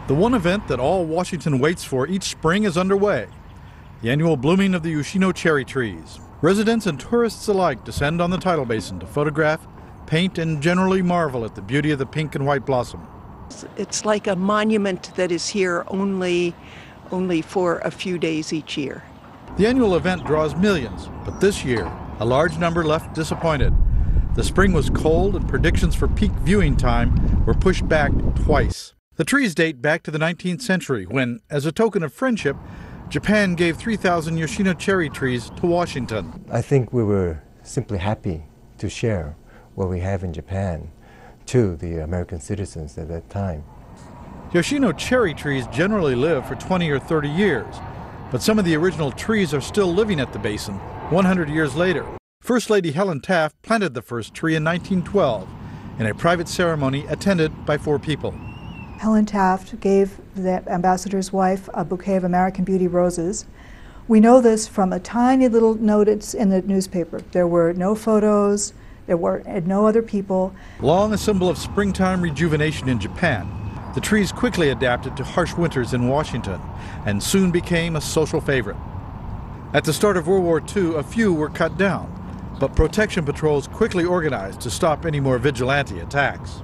The one event that all Washington waits for each spring is underway. The annual blooming of the Yoshino cherry trees. Residents and tourists alike descend on the Tidal Basin to photograph, paint, and generally marvel at the beauty of the pink and white blossom. It's like a monument that is here only for a few days each year. The annual event draws millions, but this year, a large number left disappointed. The spring was cold and predictions for peak viewing time were pushed back twice. The trees date back to the 19th century when, as a token of friendship, Japan gave 3,000 Yoshino cherry trees to Washington. I think we were simply happy to share what we have in Japan to the American citizens at that time. Yoshino cherry trees generally live for 20 or 30 years, but some of the original trees are still living at the basin 100 years later. First Lady Helen Taft planted the first tree in 1912 in a private ceremony attended by 4 people. Helen Taft gave the ambassador's wife a bouquet of American Beauty roses. We know this from a tiny little notice in the newspaper. There were no photos, there were no other people. Long a symbol of springtime rejuvenation in Japan, the trees quickly adapted to harsh winters in Washington and soon became a social favorite. At the start of World War II, a few were cut down, but protection patrols quickly organized to stop any more vigilante attacks.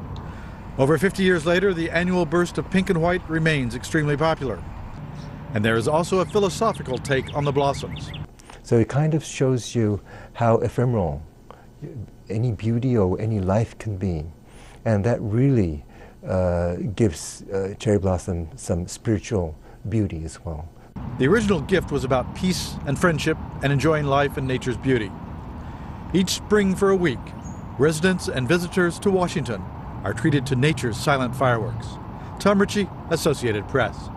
Over 50 years later, the annual burst of pink and white remains extremely popular. And there is also a philosophical take on the blossoms. So it kind of shows you how ephemeral any beauty or any life can be. And that really gives cherry blossom some spiritual beauty as well. The original gift was about peace and friendship and enjoying life and nature's beauty. Each spring for a week, residents and visitors to Washington are treated to nature's silent fireworks. Tom Ritchie, Associated Press.